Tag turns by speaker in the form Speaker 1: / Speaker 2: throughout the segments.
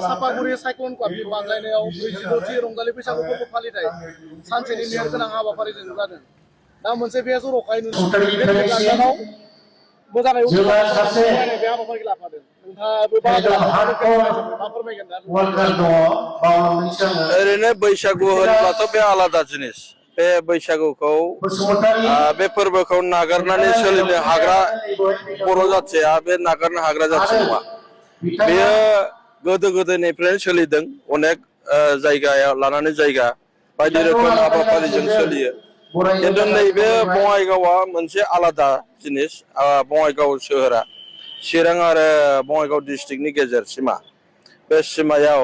Speaker 1: सापागुरि साइक्लन क्लाबनि बानजायनायाव 46थि रंजालि बैसागु फोरबो फालिथाय सानसेनि मेहेर गोनां हाबाफारिजों जादों। दा मोनसे बे जर'खायै नुनो मोजाङै बे हाबाफारिखौ लाफादों। नोंथाङाबो मा फोरमायगोन दा?
Speaker 2: ओरैनो बैसागु होनब्लाथ' बे आलादा जिनिस। बे बैसागुखौ बे फोरबोखौ नागारनानै सोलिनो हाग्रा बर' जाथिया बे नागारनो हाग्रा जाथि नङा। बेयो गोदो गोदायनिफ्रायनो सोलिदों अनेक जायगायाव लानानै जायगा बायदि रोखोम हाबाफारिजों सोलियो। खिन्थु नैबे बङाइगावआ मोनसे आलादा जिनिस। बङाइगाव सोहोरा चिरां आरो बङाइगाव डिस्ट्रिक्टनि गेजेर सिमा। बे सिमायाव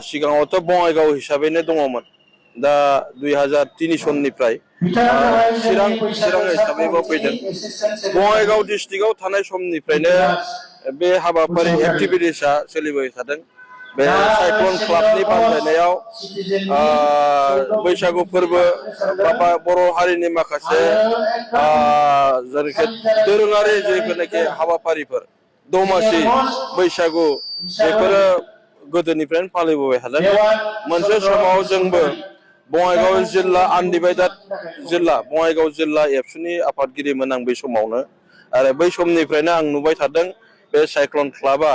Speaker 2: सिगाङावथ' बङाइगाव हिसाबैनो दङमोन। दा 2003 सननिफ्राय चिरां हिसाबैबो फैदों। बङाइगाव डिस्ट्रिक्टआव थानाय समनिफ्रायनो बे हाबाफारि एक्टिभिटिसआ सोलिबाय थादों। बे साइक्लन क्लाबनि बानजायनायाव बैसागु फोरबो बा बर' हारिनि माखासे दोरोङारि जेनाखि हाबाफारिफोर दमासि बैसागु बेफोरो गोदोनिफ्रायनो फालिबोबाय थादों। मोनसे समाव जोंबो बङाइगाव जिल्ला आनडिभाइडेड जिल्ला बङाइगाव जिल्ला एबसुनि आफादगिरिमोन आं बै समावनो। आरो बै समनिफ्रायनो आं नुबाय थादों बे साइक्लन क्लाबा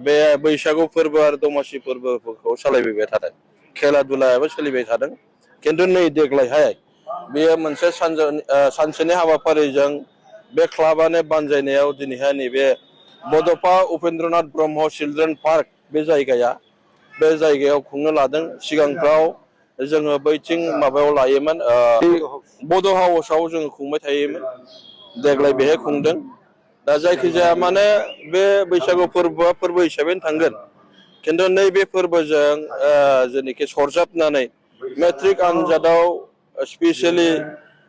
Speaker 2: बे बैसागु फोरबो आरो दमासि फोरबोफोरखौ सालायबोबाय थादों। खेला दुलायाबो सोलिबाय थादों। खिन्थु नै देग्लायहाय बेयो मोनसे सानसेनि हाबाफारिजों बे क्लाबानो बानजायनायाव दिनैहाय नैबे बड'फा उपेन्द्रनाथ ब्रह्म चिल्ड्रेन पार्क बे जायगायाव खुंनो लादों। सिगांफ्राव जोङो बैथिं माबायाव लायोमोन बड' हाउसआव जोङो खुंबाय थायोमोन। देग्लाय बेहाय खुंदों। दा जायखिजाया माने बे बैसागु फोरबोआ फोरबो हिसाबैनो थांगोन। खिन्थु नैबे फोरबोजों जेनोखि सरजाबनानै मेट्रिक आनजादाव स्पेसियेलि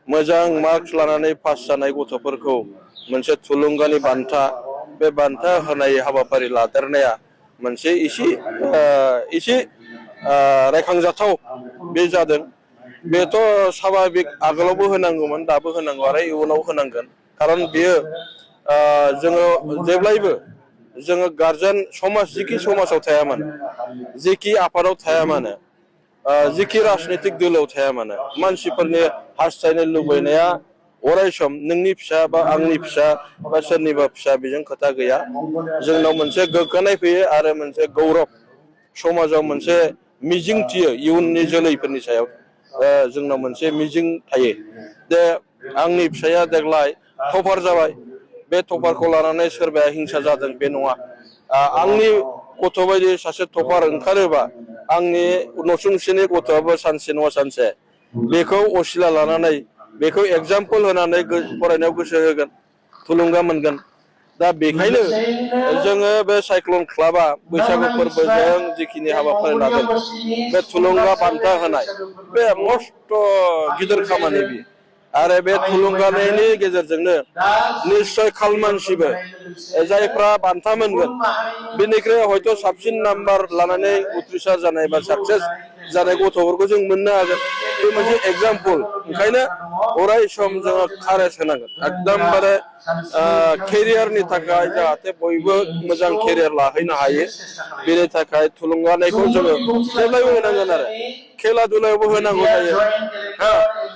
Speaker 2: मोजां मार्कस लानानै पास जानाय गथ'फोरखौ मोनसे थुलुंगानि बान्था बे बान्था होनाय हाबाफारि लादेरनाया मोनसे एसे रायखांजाथाव बे जादों। बेथ' साभाबिक आगोलावबो होनांगौमोन, दाबो होनांगौ आरो इयुनाव होनांगोन। खारन बेयो जोङो जेब्लायबो जोङो गारजेन समाज जिखि समाजाव थाया मानो, जेखि आफादाव थाया मानो, जिखि राजनितिक दोलोआव थाया मानो, मानसिफोरनि हास्थायनो लुबैनाया अराय सम नोंनि फिसा बा आंनि फिसा बा सोरनिबा फिसा बेजों खोथा गैया। जोंनाव मोनसे गोग्गानाय फैयो आरो मोनसे गौरब समाजाव मोनसे मिजिं थियो इयुननि जोलैफोरनि सायाव जोंनाव मोनसे मिजिं थायो। जे आंनि फिसाया देग्लाय टपार जाबाय, बे टपारखौ लानानै सोरबाया हिंसा जादों बे नङा। आंनि गथ' बायदि सासे टपार ओंखारोबा आंनि नसुंसेनि गथ'आबो सानसे नङा सानसे बेखौ असिला लानानै बेखौ एगजामपोल होनानै फरायनायाव गोसो होगोन, थुलुंगा मोनगोन। दा बेखायनो जोङो बे साइक्लन क्लाबा बैसागु फोरबोजों जिखिनि हाबाफारि लादों बे थुलुंगा बान्था होनाय बे मस्थ' गिदिर खामानि बियो। आरो बे थुलुंगानायनि गेजेरजोंनो निस्सय खालमानसिबो जायफ्रा बान्था मोनगोन बेनिख्रुइ हयथ' साबसिन नाम्बार लानानै उथ्रिसार जानाय बा साक्सेस जानाय गथ'फोरखौ जों मोननो हागोन। बे मोनसे एगजामपोल। ओंखायनो अराय सम जोङो कारेज होनांगोन एकदमबारे केरियारनि थाखाय, जाहाथे बयबो मोजां केरियार लाहैनो हायो बेनि थाखाय थुलुंगानायखौ जोङो जेब्लायबो होनांगोन। आरो खेला दुलायावबो होनांगौ जायो।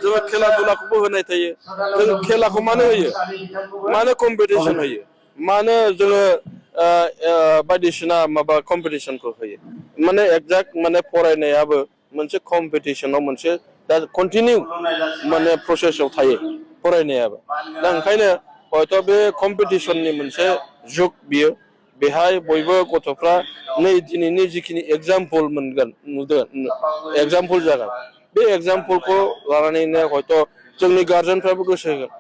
Speaker 2: जोङो खेला दुलाखौबो होनाय थायो। जों खेलाखौ मानो होयो, मानो कम्पिटिसन होयो, मानो जोङो बायदिसिना माबा कम्पिटिसनखौ होयो, माने एक्जाक्ट माने फरायनायाबो मोनसे कम्पिटिसनाव मोनसे दा कन्टिनिउ माने प्रसेसआव थायो फरायनायाबो। दा ओंखायनो हयथ' बे कम्पिटिसननि मोनसे जुग बियो। बेहाय बयबो गथ'फ्रा नै दिनैनि जिखिनि एगजामपोल मोनगोन नुदों एगजामपोल जागोन। बे एगजामपोलखौ लानानैनो हयथ' जोंनि गारजेनफ्राबो गोसो होगोन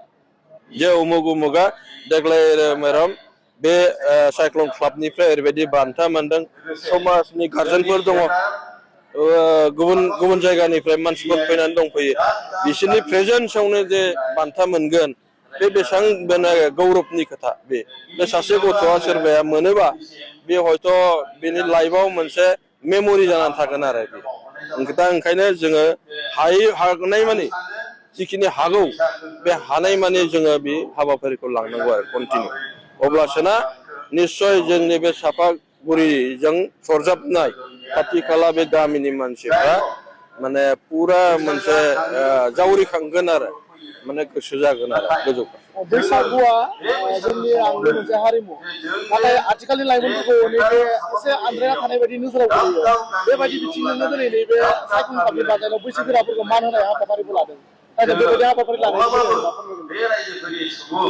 Speaker 2: जे उमुग उमुगा देग्लाय मेरम बे साइक्लन क्लाबनिफ्राय ओरैबायदि बान्था मोनदों। समाजनि गारजेनफोर दङ, गुबुन गुबुन जायगानिफ्राय मानसिफोर फैनानै दंफैयो। बिसोरनि प्रेजेन्सआवनो जे बान्था मोनगोन बे बेसेबां गौरबनि खोथा। बे सासे गथ'आ सोरबाया मोनोबा बे हयथ' बेनि लाइफआव मोनसे मेम'रि जानानै थागोन आरो बे। दा ओंखायनो जोङो हानाय मानि जिखिनि हागौ बे हानाय मानि जोङो बे हाबाफारिखौ लांनांगौ आरो कन्टिनिउ। अब्लासोना निस्सय जोंनि बे गुरिजों सरजाबनाय खाथि खाला बे गामिनि मानसिफ्रा माने पुरा मोनसे जावरिखांगोन आरो माने गोसो जागोन आरो गोजौ
Speaker 1: बैसागुआ जोंनि आंगो मोनसे हारिमु नाथाय आथिखालनि लाइमोनफोरखौ नैबे एसे आन्द्राया थानाय बायदि नोजोराव गोलैयो बेबायदि बिथिंजोंनो दिनै नैबे सायखं क्लाबनि बादायनायाव बैसोगोराफोरखौ मान होनाय हाबाफारिखौ लादों बेबायदि हाबाफारि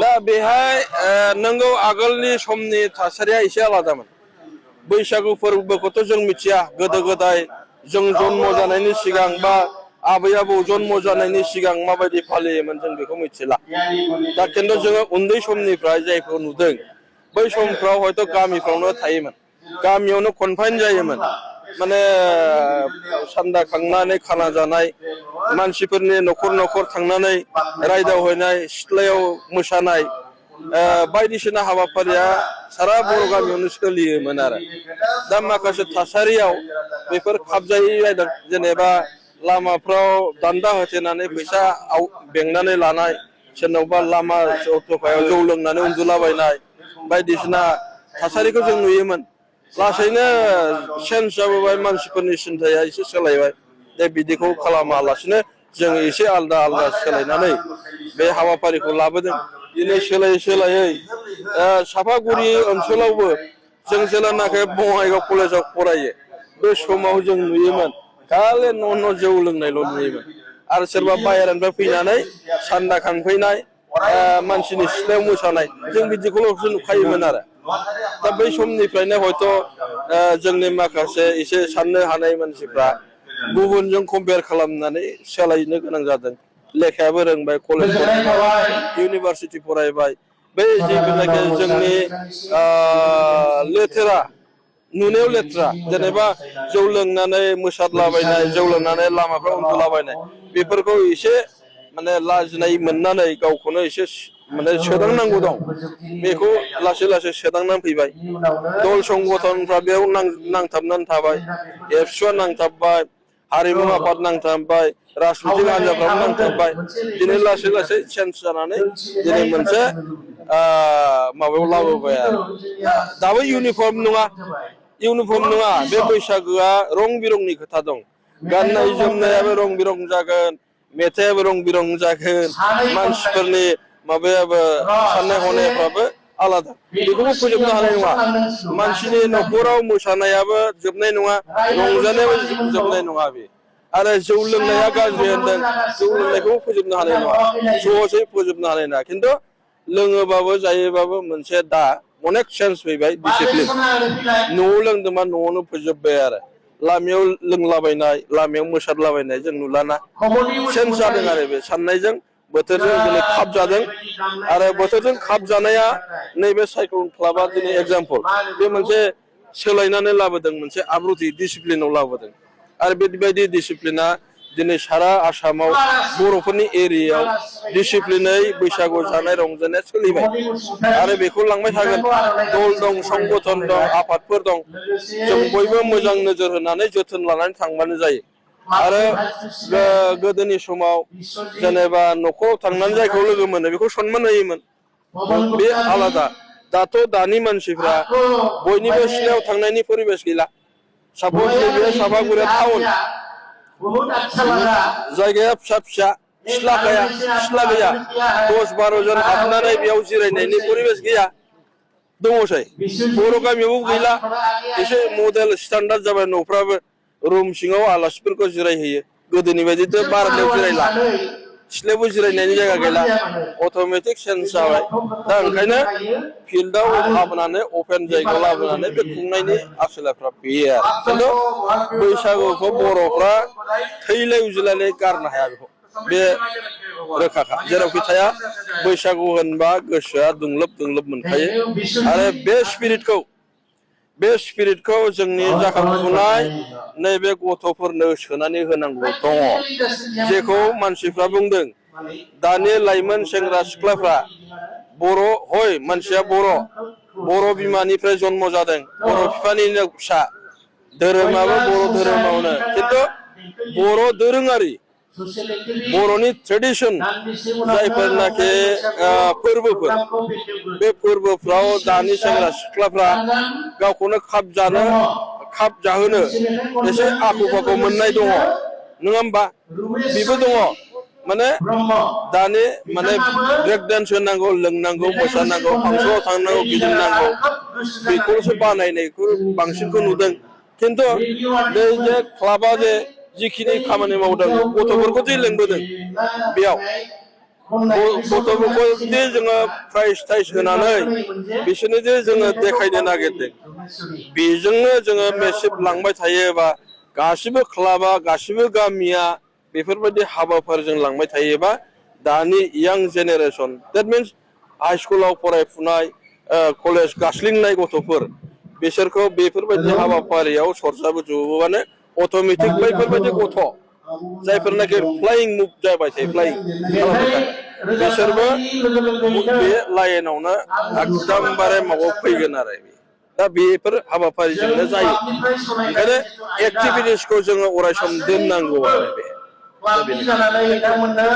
Speaker 2: दा बेहाय नोंगौ आगोलनि समनि थासारिया एसे आलादामोन बैसागु फोरबोखौथ' जों मिथिया गोदो गोदाय जों जन्म जानायनि सिगां बा आबै आबौ जन्म जानायनि सिगां माबायदि फालियोमोन जों बेखौ मिथिला दा खिन्थु जोङो उन्दै समनिफ्राय जायखौ नुदों बै समफ्राव हयथ' गामिफ्रावनो थायोमोन गामियावनो कनफाइन जायोमोन माने सान्दा खांनानै खाना जानाय मानसिफोरनि न'खर न'खर थांनानै रायदावहैनाय सिथ्लायाव मोसानाय बायदिसिना हाबाफारिया सारा बर' गामियावनो सोलियोमोन आरो दा माखासे थासारियाव बेफोर खाबजायै जादों जेनेबा लामाफ्राव दान्दा होथेनानै फैसा बेंनानै लानाय सोरनावबा लामा अट'फायाव जौ लोंनानै उन्दुलाबायनाय बायदिसिना थासारिखौ जों नुयोमोन लासैनो चेन्ज जाबोबाय मानसिफोरनि सिन्थाया एसे सोलायबाय दा बिदिखौ खालामालासिनो जों एसे आलदा आलदा सोलायनानै बे हाबाफारिखौ लाबोदों दिनै सोलायै सोलायै सापागुरि ओनसोलावबो जों जेब्लानाखि बङाइगाव कलेजाव फरायो बे समाव जों नुयोमोन खालि न' जौ लोंनायल' नुयोमोन आरो सोरबा बाहेरानिफ्राय फैनानै सान्दा खांफैनाय मानसिनि सिथ्लायाव मोसानाय जों बिदिखौल'सो नुखायोमोन आरो दा बै समनिफ्रायनो हयथ' जोंनि माखासे एसे साननो हानाय मानसिफ्रा गुबुनजों कम्पेयार खालामनानै सोलायनो गोनां जादों लेखायाबो रोंबाय कलेज फरायबाय इउनिभारसिटि फरायबाय बै जिथुनाखि जोंनि लेथेरा नुनायाव लेथ्रा जेनेबा जौ लोंनानै मोसादलाबायनाय जौ लोंनानै लामाफ्राव उन्दुलाबायनाय बेफोरखौ एसे माने लाजिनाय मोननानै गावखौनो एसे माने सोदांनांगौ दं बेखौ लासै लासै सोदांनानै फैबाय दल संगठनफ्रा बेयाव नांथाबनानै थाबाय एबसुआ नांथाबबाय हारिमु आफाद नांथाबबाय राजनितिक हान्जाफ्राबो नांथाबबाय दिनै लासै लासै चेन्ज जानानै दिनै मोनसे माबायाव लाबोबाय आरो दाबो इउनिफर्म नङा बे बैसागोआ रं बिरंनि खोथा दं गाननाय जोमनायाबो रं बिरं जागोन मेथाइयाबो रं बिरं जागोन मानसिफोरनि माबायाबो साननाय हनायफ्राबो आलादा बेखौबो फोजोबनो हानाय नङा मानसिनि न'खराव मोसानायाबो जोबनाय नङा रंजानायाबो जोबनाय नङा बे आरो जौ लोंनाया गाज्रि होनदों जौ लोंनायखौबो फोजोबनो हानाय नङा सहजै फोजोबनो हानाय नङा खिन्थु लोङोबाबो जायोबाबो मोनसे दा अनेक चेन्ज फैबाय डिसिप्लिन न'आव लोंदोंबा न'आवनो फोजोबबाय आरो लामायाव लोंलाबायनाय लामायाव मोसादलाबायनाय जों नुलाना चेन्ज जादों आरो बे साननायजों बोथोरजों दिनै खाब जादों आरो बोथोरजों खाब जानाया नैबे सायख्लं क्लाबा दिनै एग्जाम्पल बे मोनसे सोलायनानै लाबोदों मोनसे आब्रुथि डिसिप्लिनाव लाबोदों आरो बेबायदि डिसिप्लिना दिनै सारा आसामाव बर'फोरनि एरियायाव डिसिप्लिनै बैसागु जानाय रंजानाया सोलिबाय आरो बेखौ लांबाय थागोन दल दं संगठन दं आफादफोर दं जों बयबो मोजां नोजोर होनानै जोथोन लानानै थांबानो जायो आरो गोदोनि समाव जेनेबा न'खराव थांनानै जायखौ लोगो मोनो बेखौ सनमान होयोमोन बे आलादा दाथ' दानि मानसिफ्रा बयनिबो सिथ्लायाव थांनायनि परिबेस गैला सापज नैबे सापागुरिया टाउन जायगाया फिसा फिसा सिथ्ला गैया 10-12 जन हाबनानै बेयाव जिरायनायनि परिबेस गैया दङसै बर' गामियावबो गैला एसे मडेल स्टान्डार्ड जाबाय न'फ्राबो रुम सिङाव आलासिफोरखौ जिरायहोयो गोदोनि बायदिथ' बारान्दायाव जिरायला सिथ्लायावबो जिरायनायनि जायगा गैला अट'मेटिक चेन्ज जाबाय दा ओंखायनो फिल्डआव लाबोनानै अपेन जायगायाव लाबोनानै बे खुंनायनि आसोलाफ्रा बेयो आरो खिन्थु बैसागुखौ बर'फ्रा थैलाय उजिलाय गारनो हाया बेखौ बे रोखाखा जेरावखि थाया बैसागु होनबा गोसोआ दुंलोब मोनखायो आरो बे स्पिरिटखौ जोंनि जाखांफुनाय नैबे गथ'फोरनो सोनानै होनांगौ दङ जेखौ मानसिफ्रा बुंदों दानि लाइमोन सेंग्रा सिख्लाफ्रा बर' हय मानसिया बर' बिमानिफ्राय जन्म जादों बर' बिफानिनो फिसा धोरोमाबो बर' धोरोमावनो खिन्थु बर' दोरोङारि बर'नि ट्रेडिशन जायफोरनाखि फोरबोफोर बे फोरबोफ्राव दानि सेंग्रा सिख्लाफ्रा गावखौनो खाब जाहोनो एसे आखु फाखु मोननाय दङ नङा होमबा बेबो दङ माने दानि माने ब्रेक डान्स होनांगौ लोंनांगौ मोसानांगौ फांसनाव थांनांगौ गिदिंनांगौ बेखौसो बानायनायखौ बांसिनखौ नुदों खिन्थु बे जे क्लाबा जे जिखिनि खामानि मावदों गथ'फोरखौ जे लेंबोदों बेयाव गथ'फोरखौ जे जोङो प्राइज टाइज होनानै बिसोरनो जे जोङो देखायनो नागिरदों बेजोंनो जोङो मेसेज लांबाय थायोबा गासिबो क्लाबा गासिबो गामिया बेफोरबायदि हाबाफारिजों लांबाय थायोबा दानि यां जेनेरेसन देट मिन्स हाइ स्कुलाव फरायफुनाय कलेज गास्लिंनाय गथ'फोर बिसोरखौ बेफोरबायदि हाबाफारियाव सरजाबोजोबोबानो अट'मेटिक बैफोरबायदि गथ' जायफोरनाखि फ्लाइं मुभ जाबाय थायो फ्लाइं खालामनो थाखाय बिसोरबो बे लाइनावनो एकदमबारे माबायाव फैगोन आरो दा बेफोर हाबाफारिजोंनो जायो ओंखायनो एक्टिभिटिसखौ जोङो अरायसम दोननांगौ आरो बे दा बेनो